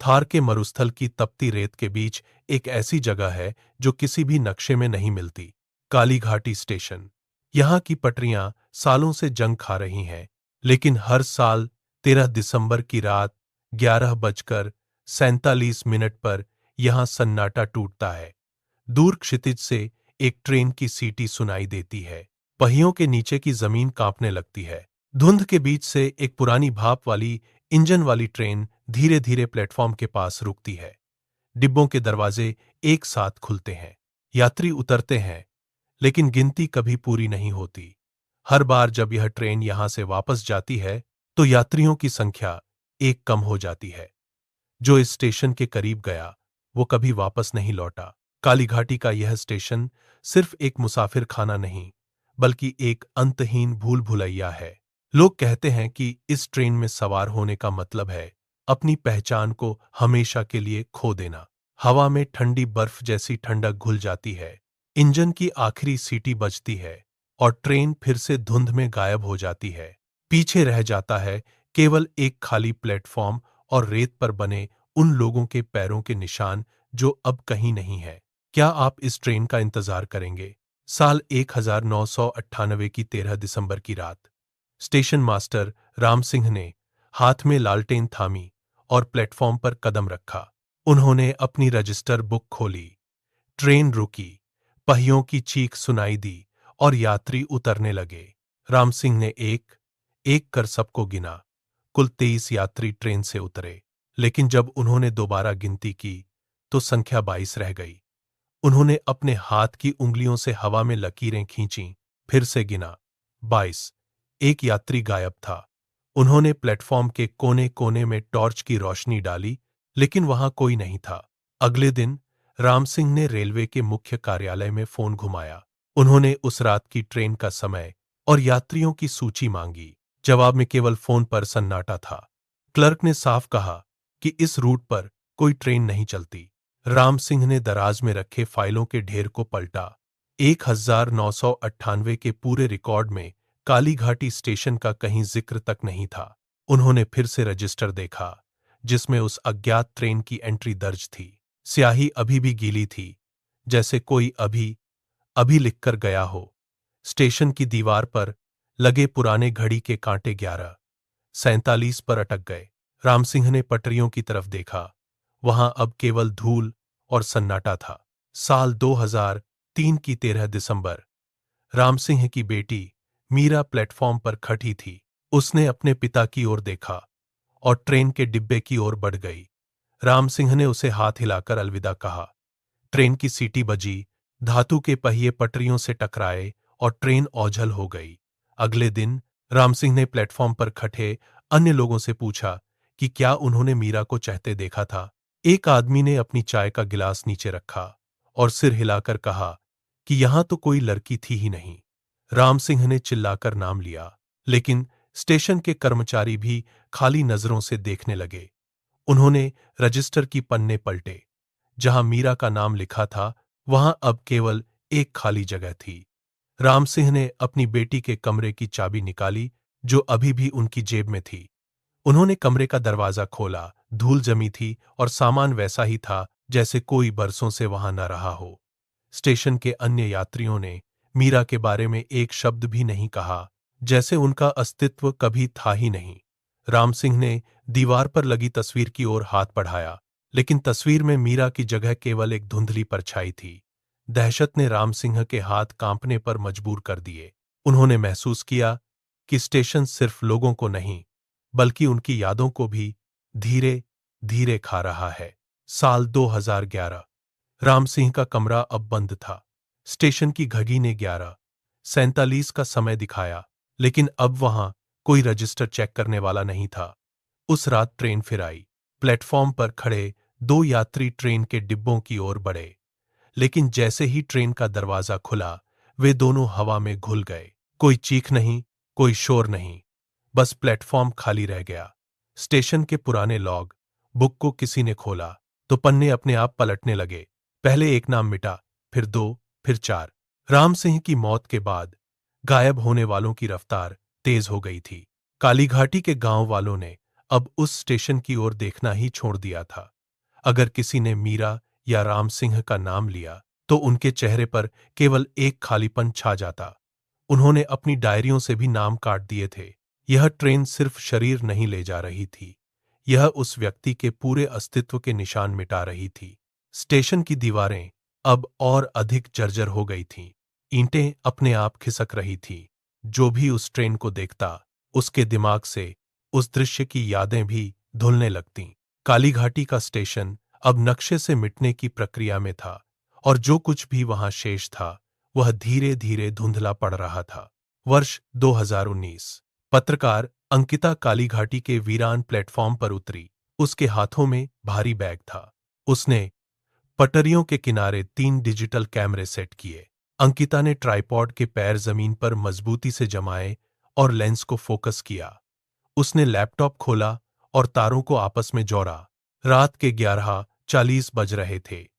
थार के मरुस्थल की तपती रेत के बीच एक ऐसी जगह है जो किसी भी नक्शे में नहीं मिलती। कालीघाटी स्टेशन। यहाँ की पटरियां सालों से जंग खा रही हैं, लेकिन हर साल 13 दिसंबर की रात 11:47 पर यहाँ सन्नाटा टूटता है। दूर क्षितिज से एक ट्रेन की सीटी सुनाई देती है। पहियों के नीचे की जमीन कांपने लगती है। धुंध के बीच से एक पुरानी भाप वाली इंजन वाली ट्रेन धीरे धीरे प्लेटफॉर्म के पास रुकती है। डिब्बों के दरवाजे एक साथ खुलते हैं। यात्री उतरते हैं, लेकिन गिनती कभी पूरी नहीं होती। हर बार जब यह ट्रेन यहां से वापस जाती है, तो यात्रियों की संख्या एक कम हो जाती है। जो इस स्टेशन के करीब गया, वो कभी वापस नहीं लौटा। कालीघाटी का यह स्टेशन सिर्फ एक मुसाफिर खाना नहीं, बल्कि एक अंतहीन भूल भुलैया है। लोग कहते हैं कि इस ट्रेन में सवार होने का मतलब है अपनी पहचान को हमेशा के लिए खो देना। हवा में ठंडी बर्फ जैसी ठंडक घुल जाती है। इंजन की आखिरी सीटी बजती है और ट्रेन फिर से धुंध में गायब हो जाती है। पीछे रह जाता है केवल एक खाली प्लेटफॉर्म और रेत पर बने उन लोगों के पैरों के निशान जो अब कहीं नहीं है। क्या आप इस ट्रेन का इंतजार करेंगे? साल 1998 की 13 दिसंबर की रात। स्टेशन मास्टर राम सिंह ने हाथ में लालटेन थामी और प्लेटफॉर्म पर कदम रखा। उन्होंने अपनी रजिस्टर बुक खोली। ट्रेन रुकी, पहियों की चीख सुनाई दी और यात्री उतरने लगे। राम सिंह ने एक एक कर सबको गिना। कुल 23 यात्री ट्रेन से उतरे, लेकिन जब उन्होंने दोबारा गिनती की तो संख्या 22 रह गई। उन्होंने अपने हाथ की उंगलियों से हवा में लकीरें खींचीं, फिर से गिना। 22। एक यात्री गायब था। उन्होंने प्लेटफॉर्म के कोने कोने में टॉर्च की रोशनी डाली, लेकिन वहां कोई नहीं था। अगले दिन राम सिंह ने रेलवे के मुख्य कार्यालय में फोन घुमाया। उन्होंने उस रात की ट्रेन का समय और यात्रियों की सूची मांगी। जवाब में केवल फोन पर सन्नाटा था। क्लर्क ने साफ कहा कि इस रूट पर कोई ट्रेन नहीं चलती। राम सिंह ने दराज में रखे फाइलों के ढेर को पलटा। 1998 के पूरे रिकॉर्ड में कालीघाटी स्टेशन का कहीं जिक्र तक नहीं था। उन्होंने फिर से रजिस्टर देखा, जिसमें उस अज्ञात ट्रेन की एंट्री दर्ज थी। स्याही अभी भी गीली थी, जैसे कोई अभी अभी लिखकर गया हो। स्टेशन की दीवार पर लगे पुराने घड़ी के कांटे 11:47 पर अटक गए। राम सिंह ने पटरियों की तरफ देखा। वहां अब केवल धूल और सन्नाटा था। साल 2003 की 13 दिसंबर। राम सिंह की बेटी मीरा प्लेटफॉर्म पर खड़ी थी। उसने अपने पिता की ओर देखा और ट्रेन के डिब्बे की ओर बढ़ गई। राम सिंह ने उसे हाथ हिलाकर अलविदा कहा। ट्रेन की सीटी बजी, धातु के पहिए पटरियों से टकराए और ट्रेन ओझल हो गई। अगले दिन राम सिंह ने प्लेटफॉर्म पर खड़े अन्य लोगों से पूछा कि क्या उन्होंने मीरा को चहते देखा था। एक आदमी ने अपनी चाय का गिलास नीचे रखा और सिर हिलाकर कहा कि यहां तो कोई लड़की थी ही नहीं। राम सिंह ने चिल्लाकर नाम लिया, लेकिन स्टेशन के कर्मचारी भी खाली नजरों से देखने लगे। उन्होंने रजिस्टर की पन्ने पलटे। जहां मीरा का नाम लिखा था, वहां अब केवल एक खाली जगह थी। राम सिंह ने अपनी बेटी के कमरे की चाबी निकाली, जो अभी भी उनकी जेब में थी। उन्होंने कमरे का दरवाजा खोला। धूल जमी थी और सामान वैसा ही था जैसे कोई बरसों से वहां न रहा हो। स्टेशन के अन्य यात्रियों ने मीरा के बारे में एक शब्द भी नहीं कहा, जैसे उनका अस्तित्व कभी था ही नहीं। राम सिंह ने दीवार पर लगी तस्वीर की ओर हाथ बढ़ाया, लेकिन तस्वीर में मीरा की जगह केवल एक धुंधली परछाई थी। दहशत ने राम सिंह के हाथ कांपने पर मजबूर कर दिए। उन्होंने महसूस किया कि स्टेशन सिर्फ लोगों को नहीं, बल्कि उनकी यादों को भी धीरे धीरे खा रहा है। साल 2011। राम सिंह का कमरा अब बंद था। स्टेशन की घड़ी ने 11:47 का समय दिखाया, लेकिन अब वहां कोई रजिस्टर चेक करने वाला नहीं था। उस रात ट्रेन फिर आई। प्लेटफॉर्म पर खड़े दो यात्री ट्रेन के डिब्बों की ओर बढ़े, लेकिन जैसे ही ट्रेन का दरवाजा खुला, वे दोनों हवा में घुल गए। कोई चीख नहीं, कोई शोर नहीं, बस प्लेटफॉर्म खाली रह गया। स्टेशन के पुराने लॉग बुक को किसी ने खोला तो पन्ने अपने आप पलटने लगे। पहले एक नाम मिटा, फिर 2, फिर 4। राम सिंह की मौत के बाद गायब होने वालों की रफ्तार तेज हो गई थी। कालीघाटी के गांव वालों ने अब उस स्टेशन की ओर देखना ही छोड़ दिया था। अगर किसी ने मीरा या राम सिंह का नाम लिया तो उनके चेहरे पर केवल एक खालीपन छा जाता। उन्होंने अपनी डायरियों से भी नाम काट दिए थे। यह ट्रेन सिर्फ शरीर नहीं ले जा रही थी, यह उस व्यक्ति के पूरे अस्तित्व के निशान मिटा रही थी। स्टेशन की दीवारें अब और अधिक जर्जर हो गई थीं। ईंटें अपने आप खिसक रही थीं। जो भी उस ट्रेन को देखता, उसके दिमाग से उस दृश्य की यादें भी धुलने लगतीं। कालीघाटी का स्टेशन अब नक्शे से मिटने की प्रक्रिया में था और जो कुछ भी वहां शेष था वह धीरे धीरे धुंधला पड़ रहा था। वर्ष 2019। पत्रकार अंकिता कालीघाटी के वीरान प्लेटफॉर्म पर उतरी। उसके हाथों में भारी बैग था। उसने पटरियों के किनारे 3 डिजिटल कैमरे सेट किए। अंकिता ने ट्राइपॉड के पैर जमीन पर मजबूती से जमाए और लेंस को फोकस किया। उसने लैपटॉप खोला और तारों को आपस में जोड़ा। रात के 11:40 बज रहे थे।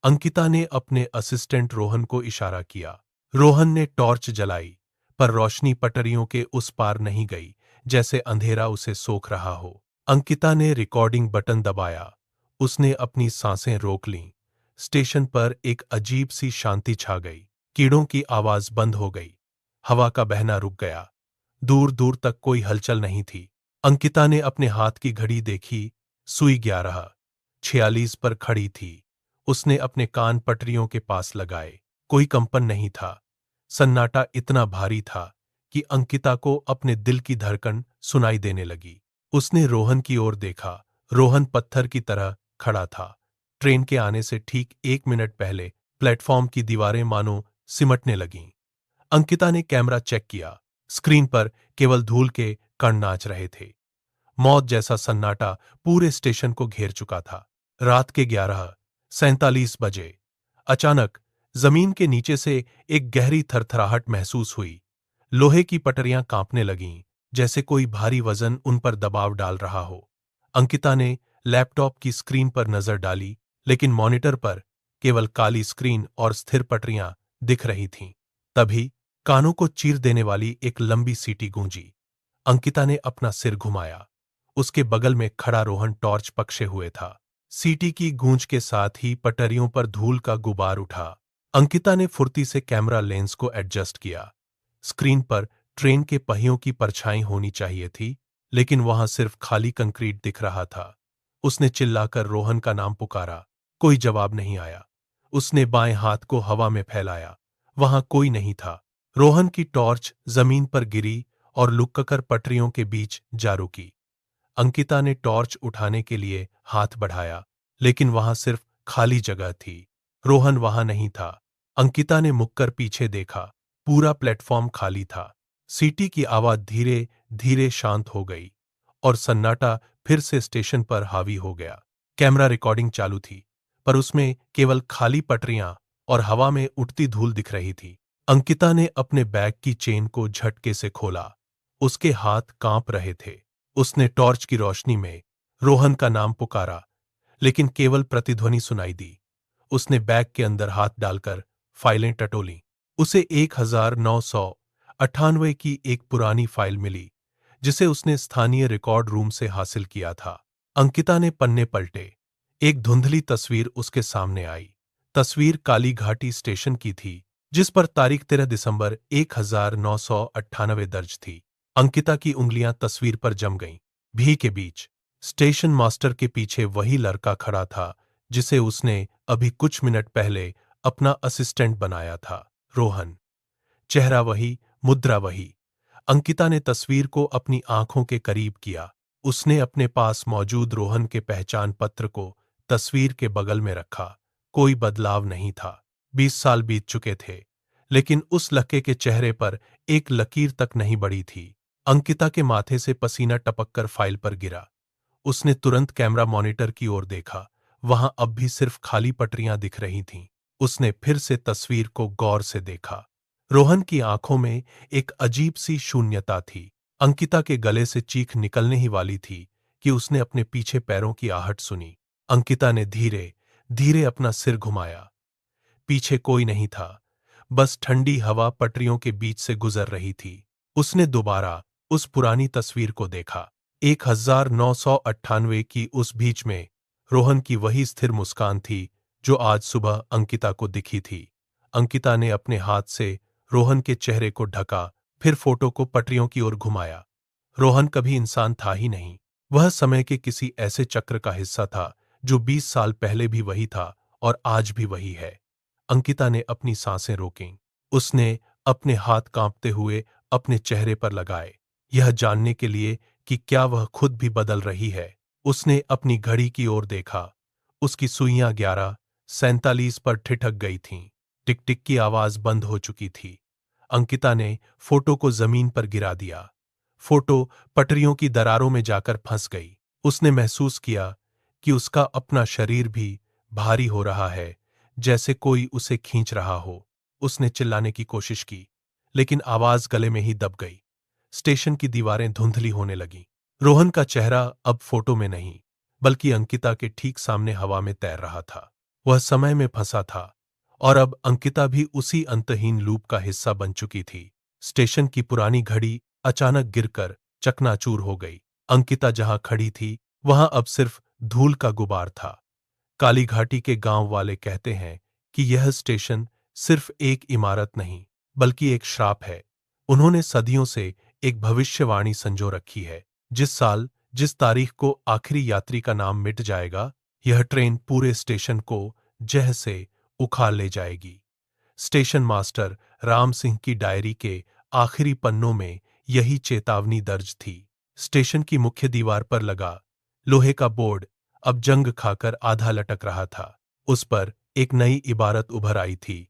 अंकिता ने अपने असिस्टेंट रोहन को इशारा किया। रोहन ने टॉर्च जलाई, पर रोशनी पटरियों के उस पार नहीं गई, जैसे अंधेरा उसे सोख रहा हो। अंकिता ने रिकॉर्डिंग बटन दबाया। उसने अपनी सांसें रोक लीं। स्टेशन पर एक अजीब सी शांति छा गई। कीड़ों की आवाज बंद हो गई। हवा का बहना रुक गया। दूर दूर तक कोई हलचल नहीं थी। अंकिता ने अपने हाथ की घड़ी देखी। सुई 11:46 पर खड़ी थी। उसने अपने कान पटरियों के पास लगाए। कोई कंपन नहीं था। सन्नाटा इतना भारी था कि अंकिता को अपने दिल की धड़कन सुनाई देने लगी। उसने रोहन की ओर देखा। रोहन पत्थर की तरह खड़ा था। ट्रेन के आने से ठीक 1 मिनट पहले प्लेटफॉर्म की दीवारें मानो सिमटने लगीं। अंकिता ने कैमरा चेक किया। स्क्रीन पर केवल धूल के कण नाच रहे थे। मौत जैसा सन्नाटा पूरे स्टेशन को घेर चुका था। रात के 11:47 बजे अचानक जमीन के नीचे से एक गहरी थरथराहट महसूस हुई। लोहे की पटरियां कांपने लगीं, जैसे कोई भारी वजन उन पर दबाव डाल रहा हो। अंकिता ने लैपटॉप की स्क्रीन पर नजर डाली, लेकिन मॉनिटर पर केवल काली स्क्रीन और स्थिर पटरियां दिख रही थीं। तभी कानों को चीर देने वाली एक लंबी सीटी गूंजी। अंकिता ने अपना सिर घुमाया। उसके बगल में खड़ा रोहन टॉर्च पकड़े हुए था। सीटी की गूंज के साथ ही पटरियों पर धूल का गुबार उठा। अंकिता ने फुर्ती से कैमरा लेंस को एडजस्ट किया। स्क्रीन पर ट्रेन के पहियों की परछाई होनी चाहिए थी, लेकिन वहां सिर्फ खाली कंक्रीट दिख रहा था। उसने चिल्लाकर रोहन का नाम पुकारा। कोई जवाब नहीं आया। उसने बाएं हाथ को हवा में फैलाया। वहां कोई नहीं था। रोहन की टॉर्च जमीन पर गिरी और लुढ़ककर पटरियों के बीच जा रुकी। अंकिता ने टॉर्च उठाने के लिए हाथ बढ़ाया, लेकिन वहां सिर्फ खाली जगह थी। रोहन वहां नहीं था। अंकिता ने मुड़कर पीछे देखा। पूरा प्लेटफॉर्म खाली था। सीटी की आवाज धीरे धीरे शांत हो गई और सन्नाटा फिर से स्टेशन पर हावी हो गया। कैमरा रिकॉर्डिंग चालू थी, पर उसमें केवल खाली पटरियां और हवा में उठती धूल दिख रही थी। अंकिता ने अपने बैग की चेन को झटके से खोला। उसके हाथ कांप रहे थे। उसने टॉर्च की रोशनी में रोहन का नाम पुकारा, लेकिन केवल प्रतिध्वनि सुनाई दी। उसने बैग के अंदर हाथ डालकर फाइलें टटोलीं। उसे 1998 की एक पुरानी फाइल मिली, जिसे उसने स्थानीय रिकॉर्ड रूम से हासिल किया था। अंकिता ने पन्ने पलटे। एक धुंधली तस्वीर उसके सामने आई। तस्वीर कालीघाटी स्टेशन की थी, जिस पर तारीख 13 दिसंबर 1998 दर्ज थी। अंकिता की उंगलियां तस्वीर पर जम गईं। भीड़ के बीच स्टेशन मास्टर के पीछे वही लड़का खड़ा था, जिसे उसने अभी कुछ मिनट पहले अपना असिस्टेंट बनाया था। रोहन। चेहरा वही, मुद्रा वही। अंकिता ने तस्वीर को अपनी आंखों के करीब किया। उसने अपने पास मौजूद रोहन के पहचान पत्र को तस्वीर के बगल में रखा। कोई बदलाव नहीं था। 20 साल बीत चुके थे, लेकिन उस लड़के के चेहरे पर एक लकीर तक नहीं बढ़ी थी। अंकिता के माथे से पसीना टपककर फाइल पर गिरा। उसने तुरंत कैमरा मॉनिटर की ओर देखा। वहां अब भी सिर्फ खाली पटरियां दिख रही थीं। उसने फिर से तस्वीर को गौर से देखा। रोहन की आंखों में एक अजीब सी शून्यता थी। अंकिता के गले से चीख निकलने ही वाली थी कि उसने अपने पीछे पैरों की आहट सुनी। अंकिता ने धीरे धीरे अपना सिर घुमाया। पीछे कोई नहीं था, बस ठंडी हवा पटरियों के बीच से गुजर रही थी। उसने दोबारा उस पुरानी तस्वीर को देखा। 1998 की उस बीच में रोहन की वही स्थिर मुस्कान थी जो आज सुबह अंकिता को दिखी थी। अंकिता ने अपने हाथ से रोहन के चेहरे को ढका, फिर फोटो को पटरियों की ओर घुमाया। रोहन कभी इंसान था ही नहीं। वह समय के किसी ऐसे चक्र का हिस्सा था जो 20 साल पहले भी वही था और आज भी वही है। अंकिता ने अपनी सांसें रोकीं। उसने अपने हाथ कांपते हुए अपने चेहरे पर लगाए, यह जानने के लिए कि क्या वह खुद भी बदल रही है। उसने अपनी घड़ी की ओर देखा। उसकी सुइयां 11:47 पर ठिठक गई थीं। टिक टिक की आवाज बंद हो चुकी थी। अंकिता ने फोटो को जमीन पर गिरा दिया। फोटो पटरियों की दरारों में जाकर फंस गई। उसने महसूस किया कि उसका अपना शरीर भी भारी हो रहा है, जैसे कोई उसे खींच रहा हो। उसने चिल्लाने की कोशिश की, लेकिन आवाज गले में ही दब गई। स्टेशन की दीवारें धुंधली होने लगीं। रोहन का चेहरा अब फोटो में नहीं, बल्कि अंकिता के ठीक सामने हवा में तैर रहा था। वह समय में फंसा था, और अब अंकिता भी उसी अंतहीन लूप का हिस्सा बन चुकी थी। स्टेशन की पुरानी घड़ी अचानक गिरकर चकनाचूर हो गई। अंकिता जहां खड़ी थी, वहां अब सिर्फ धूल का गुबार था। काली घाटी के गांव वाले कहते हैं कि यह स्टेशन सिर्फ एक इमारत नहीं, बल्कि एक श्राप है। उन्होंने सदियों से एक भविष्यवाणी संजो रखी है। जिस साल, जिस तारीख को आखिरी यात्री का नाम मिट जाएगा, यह ट्रेन पूरे स्टेशन को जह से उखाड़ ले जाएगी। स्टेशन मास्टर राम सिंह की डायरी के आखिरी पन्नों में यही चेतावनी दर्ज थी। स्टेशन की मुख्य दीवार पर लगा लोहे का बोर्ड अब जंग खाकर आधा लटक रहा था। उस पर एक नई इबारत उभर आई थी।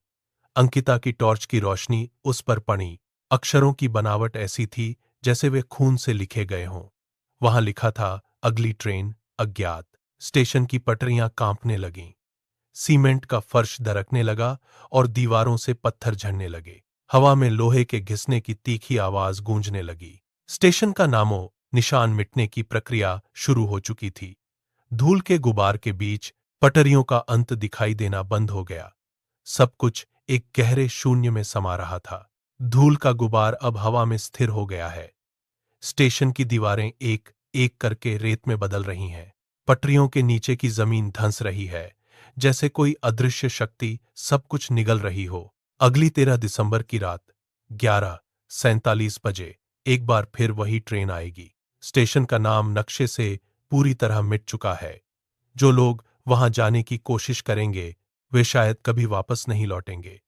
अंकिता की टॉर्च की रोशनी उस पर पड़ी। अक्षरों की बनावट ऐसी थी जैसे वे खून से लिखे गए हों। वहां लिखा था, अगली ट्रेन अज्ञात। स्टेशन की पटरियां कांपने लगीं। सीमेंट का फर्श दरकने लगा और दीवारों से पत्थर झड़ने लगे। हवा में लोहे के घिसने की तीखी आवाज गूंजने लगी। स्टेशन का नामो निशान मिटने की प्रक्रिया शुरू हो चुकी थी। धूल के गुबार के बीच पटरियों का अंत दिखाई देना बंद हो गया। सब कुछ एक गहरे शून्य में समा रहा था। धूल का गुबार अब हवा में स्थिर हो गया है। स्टेशन की दीवारें एक एक करके रेत में बदल रही हैं। पटरियों के नीचे की जमीन धंस रही है, जैसे कोई अदृश्य शक्ति सब कुछ निगल रही हो। अगली 13 दिसंबर की रात 11:47 बजे एक बार फिर वही ट्रेन आएगी। स्टेशन का नाम नक्शे से पूरी तरह मिट चुका है। जो लोग वहां जाने की कोशिश करेंगे, वे शायद कभी वापस नहीं लौटेंगे।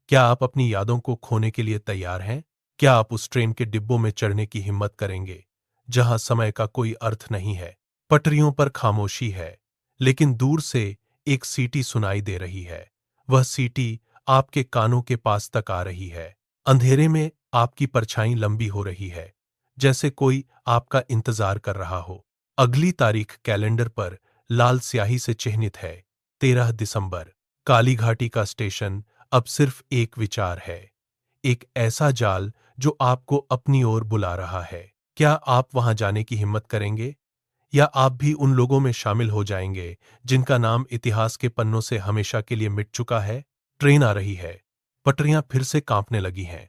क्या आप अपनी यादों को खोने के लिए तैयार हैं? क्या आप उस ट्रेन के डिब्बों में चढ़ने की हिम्मत करेंगे, जहां समय का कोई अर्थ नहीं है? पटरियों पर खामोशी है, लेकिन दूर से एक सीटी सुनाई दे रही है। वह सीटी आपके कानों के पास तक आ रही है। अंधेरे में आपकी परछाई लंबी हो रही है, जैसे कोई आपका इंतजार कर रहा हो। अगली तारीख कैलेंडर पर लाल स्याही से चिह्नित है, 13 दिसंबर। काली घाटी का स्टेशन अब सिर्फ एक विचार है, एक ऐसा जाल जो आपको अपनी ओर बुला रहा है। क्या आप वहां जाने की हिम्मत करेंगे, या आप भी उन लोगों में शामिल हो जाएंगे जिनका नाम इतिहास के पन्नों से हमेशा के लिए मिट चुका है? ट्रेन आ रही है। पटरियां फिर से कांपने लगी हैं।